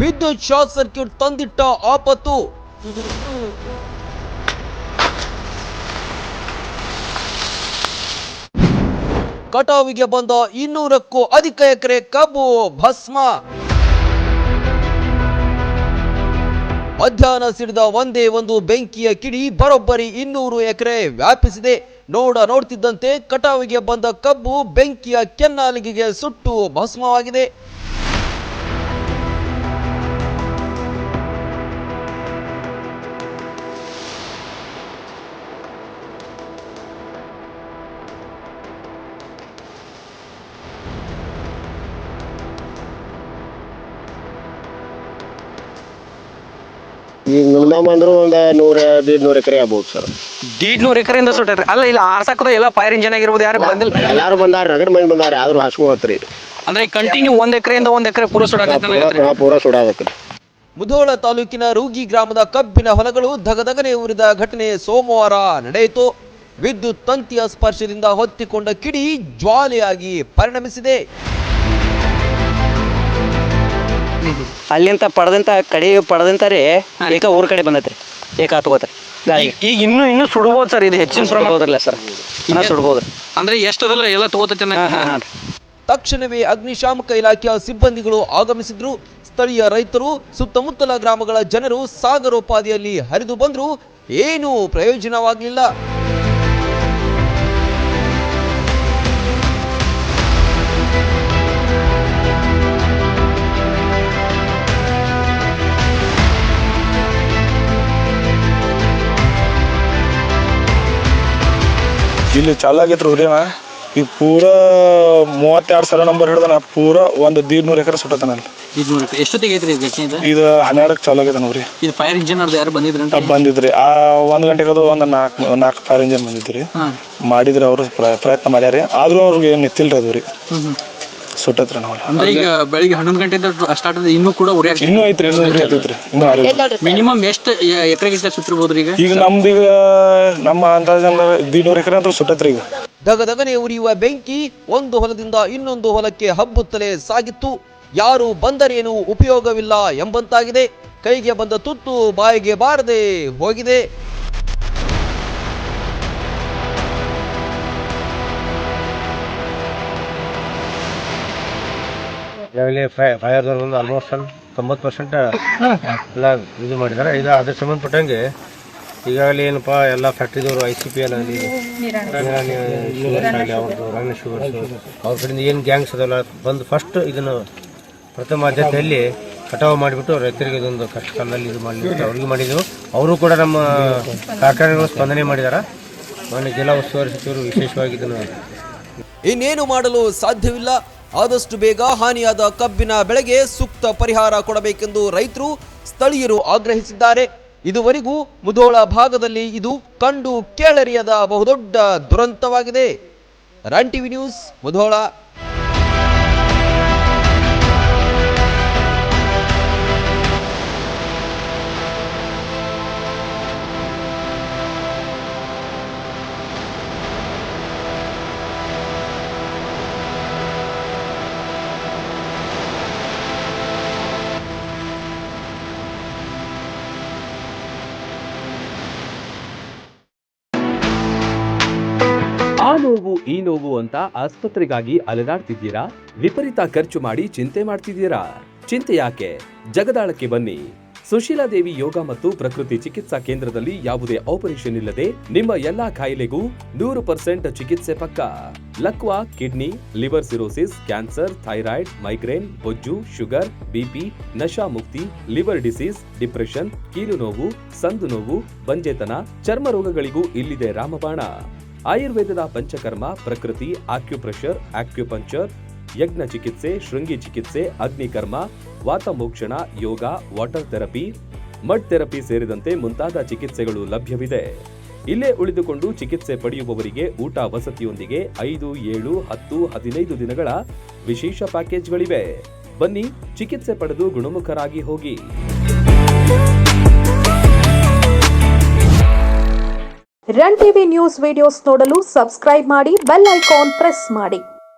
ವಿದ್ಯುತ್ short circuit ತಂದಿಟ್ಟ ಆಪತ್ತು. ಕಟಾವಿಗೆ ಬಂದ 200ಕ್ಕೂ ಅಧಿಕ ಎಕರೆ ಕಬ್ಬು ಭಸ್ಮ. ಮಧ್ಯಾಹ್ನ ಸಿಡಿದ ಒಂದೇ ಒಂದು ಬೆಂಕಿಯ ಕಿಡಿ ಬರೋಬ್ಬರಿ 200 ಎಕರೆ ವ್ಯಾಪಿಸಿದೆ. ನೋಡ್ತಿದ್ದಂತೆ ಕಟಾವಿಗೆ ಬಂದ ಕಬ್ಬು ಬೆಂಕಿಯ ಕೆನ್ನಾಲಿಗೆಗೆ ಸುಟ್ಟು ಭಸ್ಮವಾಗಿದೆ. ಈಗ ಮಿನಿಮಮ್ ಅಂದ್ರೂ ಒಂದು 100-150 ಎಕರೆ ಆಗ್ಬೋದು ಸರ್. 150 ಎಕರೆಯಿಂದ ಸುಟ್ಟೈತ್ರಿ. ಅಲ್ಲ ಇಲ್ಲ ಆರ್ಸಕ್ಕದ ಎಲ್ಲ ಫೈರ್ ಇಂಜಿನ್ ಆಗಿರ್ಬೋದು, ಯಾರು ಬಂದಿಲ್ಲ? ಎಲ್ಲಾರು ಬಂದಾರ, ರಗಡ್ ಮಂದಿ ಬಂದಾರ, ಆದ್ರೂ ಹಸ್ಕೋತ್ರಿ. ಅಂದ್ರೆ ಕಂಟಿನ್ಯೂ 1 ಎಕರೆಯಿಂದ 1 ಎಕರೆ ಪೂರ ಸುಡಾಕತ್ರಿ. ಮುಧೋಳ ತಾಲೂಕಿನ ರೂಗಿ ಗ್ರಾಮದ ಕಬ್ಬಿನ ಹೊಲಗಳು ಧಗಧಗನೆ ಉರಿದ ಘಟನೆ ಸೋಮವಾರ ನಡೆಯಿತು. ವಿದ್ಯುತ್ ತಂತಿಯ ಸ್ಪರ್ಶದಿಂದ ಹೊತ್ತಿಕೊಂಡ ಕಿಡಿ ಜ್ವಾಲೆಯಾಗಿ ಪರಿಣಮಿಸಿದೆ. ಅಲ್ಲಿಂತ ಪಡೆದಂತಾರೆ ಏಕ ಊರ ಕಡೆ ಬಂದೈತ್ರಿ, ಏಕ ತಗೋತ್ರಿ. ಈಗ ಇನ್ನು ಸುಡ್ಬೋದು ಸರ್, ಇದು ಹೆಚ್ಚಿನ ಪ್ರಮಾಣದಲ್ಲ ಸರ್, ಇನ್ನ ಸುಡ್ಬೋದು. ಅಂದ್ರೆ ಎಷ್ಟದಲ್ಲ ಎಲ್ಲ ತಗೋತೈತೆ. ತಕ್ಷಣವೇ ಅಗ್ನಿಶಾಮಕ ಇಲಾಖೆಯ ಸಿಬ್ಬಂದಿಗಳು ಆಗಮಿಸಿದ್ರು. ಸ್ಥಳೀಯ ರೈತರು, ಸುತ್ತಮುತ್ತಲ ಗ್ರಾಮಗಳ ಜನರು ಸಾಗರೋಪಾದಿಯಲ್ಲಿ ಹರಿದು ಬಂದ್ರು. ಏನೂ ಪ್ರಯೋಜನವಾಗಲಿಲ್ಲ. ಇಲ್ಲಿ ಚಾಲು ಆಗೈತ್ರಿ ಉರಿನ. ಈಗ ಪೂರಾ 32 ನಂಬರ್ ಹಿಡ್ದನ ಪೂರಾ 100 ಎಕರೆ ಸುಟ್ಟತನ. ಎಷ್ಟೊತ್ತಿಗೆ ಐತ್ರಿ ಇದು 12ಕ್ಕೆ ಚಾಲು ಆಗೈತೆ ನೋಡ್ರಿ. ಇದು ಫೈರ್ ಇಂಜಿನ್ ಯಾರು ಬಂದಿದ್ರಿ. 1 ಗಂಟೆಗೆ ಅದು ಒಂದು 4 ಫೈರ್ ಇಂಜಿನ್ ಬಂದಿದ್ರಿ. ಮಾಡಿದ್ರಿ, ಅವರು ಪ್ರಯತ್ನ ಮಾಡ್ಯಾರಿ, ಆದ್ರೂ ಅವ್ರಿಗೆ ಏನು ನಿಂತಿಲ್ರಿ ಅದು ರೀ, ಸುಟ್ಟತ್ರಿ. ನಾವು ಅಂದ್ರೆ ಈಗ ಬೆಳಿಗ್ಗೆ 11 ಗಂಟೆಯಿಂದ ಸ್ಟಾರ್ಟ್ ಆದ, ಇನ್ನೂ ಕೂಡ ಉರಿ ಇನ್ನೂ ಐತ್ರಿ, ಇನ್ನೂ ಉರಿ ಐತ್ರಿ. ಮಿನಿಮಮ್ ಎಷ್ಟು ಎಕರೆಗೆ ಸುತ್ತಿರ್ಬೋದ್ರಿ? ಈಗ ನಮ್ದೀಗ ನಮ್ಮ ಅಂದಾಜ 200 ಎಕರೆ ಅಂತ ಸುಟ್ಟತ್ರಿ. ಈಗ ದಗದಗನೆ ಉರಿಯುವ ಬೆಂಕಿ ಒಂದು ಹೊಲದಿಂದ ಇನ್ನೊಂದು ಹೊಲಕ್ಕೆ ಹಬ್ಬುತ್ತಲೇ ಸಾಗಿತ್ತು. ಯಾರು ಬಂದರೇನು ಉಪಯೋಗವಿಲ್ಲ ಎಂಬಂತಾಗಿದೆ. ಕೈಗೆ ಬಂದ ತುತ್ತು ಬಾಯಿಗೆ ಬಾರದೆ ಹೋಗಿದೆ. ಈಗಾಗಲೇ ಫೈರ್ದವ್ರು ಒಂದು ಆಲ್ಮೋಸ್ಟ್ 90% ಎಲ್ಲ ಇದು ಮಾಡಿದ್ದಾರೆ. ಇದು ಅದ್ರ ಸಂಬಂಧಪಟ್ಟಂಗೆ ಈಗಾಗಲೇ ಏನಪ್ಪ ಎಲ್ಲ ಫ್ಯಾಕ್ಟ್ರಿದವರು ICPL ಆಗಲಿ, ಅವ್ರದ್ದು ರಂಗ ಶುಗರ್ಸು, ಅವ್ರ ಕಡೆಯಿಂದ ಏನು ಗ್ಯಾಂಗ್ಸ್ ಅದಲ್ಲ ಬಂದು ಫಸ್ಟ್ ಇದನ್ನು ಪ್ರಥಮ ಆದ್ಯತೆಯಲ್ಲಿ ಕಟಾವು ಮಾಡಿಬಿಟ್ಟು ರೈತರಿಗೆ ಇದೊಂದು ಕಷ್ಟ ಕಾಲದಲ್ಲಿ ಇದು ಮಾಡಲಿಕ್ಕೆ ಅವ್ರಿಗೆ ಮಾಡಿದೆವು. ಅವರು ಕೂಡ ನಮ್ಮ ಕಾರ್ಖಾನೆಗಳು ಸ್ಪಂದನೆ ಮಾಡಿದ್ದಾರೆ. ಮಾನ್ಯ ಜಿಲ್ಲಾ ಉಸ್ತುವಾರಿ ಸಚಿವರು ವಿಶೇಷವಾಗಿ ಇದನ್ನು ಇನ್ನೇನು ಮಾಡಲು ಸಾಧ್ಯವಿಲ್ಲ. ಆದಷ್ಟು ಬೇಗ ಹಾನಿಯಾದ ಕಬ್ಬಿನ ಬೆಳೆಗೆ ಸೂಕ್ತ ಪರಿಹಾರ ಕೊಡಬೇಕೆಂದು ರೈತರು, ಸ್ಥಳೀಯರು ಆಗ್ರಹಿಸಿದ್ದಾರೆ. ಇದುವರೆಗೂ ಮುಧೋಳ ಭಾಗದಲ್ಲಿ ಇದು ಕಂಡು ಕೇಳರಿಯದ ಬಹುದೊಡ್ಡ ದುರಂತವಾಗಿದೆ. Run TV news, Mudhol. ಆ ನೋವು ಈ ನೋವು ಅಂತ ಆಸ್ಪತ್ರೆಗಾಗಿ ಅಲೆದಾಡ್ತಿದ್ದೀರಾ? ವಿಪರೀತ ಖರ್ಚು ಮಾಡಿ ಚಿಂತೆ ಮಾಡ್ತಿದ್ದೀರಾ? ಚಿಂತೆ ಯಾಕೆ? ಜಗದಾಳಕ್ಕೆ ಬನ್ನಿ. ಸುಶೀಲಾದೇವಿ ಯೋಗ ಮತ್ತು ಪ್ರಕೃತಿ ಚಿಕಿತ್ಸಾ ಕೇಂದ್ರದಲ್ಲಿ ಯಾವುದೇ ಆಪರೇಷನ್ ಇಲ್ಲದೆ ನಿಮ್ಮ ಎಲ್ಲಾ ಕಾಯಿಲೆಗೂ 100% ಚಿಕಿತ್ಸೆ ಪಕ್ಕ. ಲಕ್ವಾ, kidney, liver cirrhosis, cancer, thyroid, migraine, ಬೊಜ್ಜು, ಶುಗರ್, ಬಿಪಿ, ನಶಾ ಮುಕ್ತಿ, ಲಿವರ್ ಡಿಸೀಸ್, ಡಿಪ್ರೆಷನ್, ಕೀಲು ನೋವು, ಸಂದು ನೋವು, ಬಂಜೆತನ, ಚರ್ಮ ರೋಗಗಳಿಗೂ ಇಲ್ಲಿದೆ ರಾಮಬಾಣ. ಆಯುರ್ವೇದದ ಪಂಚಕರ್ಮ, ಪ್ರಕೃತಿ, ಆಕ್ಯುಪ್ರೆಷರ್, ಆಕ್ಯುಪಂಕ್ಚರ್, ಯಜ್ಞ ಚಿಕಿತ್ಸೆ, ಶೃಂಗಿ ಚಿಕಿತ್ಸೆ, ಅಗ್ನಿಕರ್ಮ, ವಾತಮೋಕ್ಷಣ, ಯೋಗ, ವಾಟರ್ ಥೆರಪಿ, ಮಡ್ ಥೆರಪಿ ಸೇರಿದಂತೆ ಮುಂತಾದ ಚಿಕಿತ್ಸೆಗಳು ಲಭ್ಯವಿದೆ. ಇಲ್ಲೇ ಉಳಿದುಕೊಂಡು ಚಿಕಿತ್ಸೆ ಪಡೆಯುವವರಿಗೆ ಊಟ ವಸತಿಯೊಂದಿಗೆ 5, 7, 10, 15 ದಿನಗಳ ವಿಶೇಷ ಪ್ಯಾಕೇಜ್ಗಳಿವೆ. ಬನ್ನಿ, ಚಿಕಿತ್ಸೆ ಪಡೆದು ಗುಣಮುಖರಾಗಿ ಹೋಗಿ. ರನ್ ಟಿವಿ ನ್ಯೂಸ್ ವಿಡಿಯೋಸ್ ನೋಡಲು ಸಬ್ಸ್ಕ್ರೈಬ್ ಮಾಡಿ, ಬೆಲ್ ಐಕಾನ್ ಪ್ರೆಸ್ ಮಾಡಿ.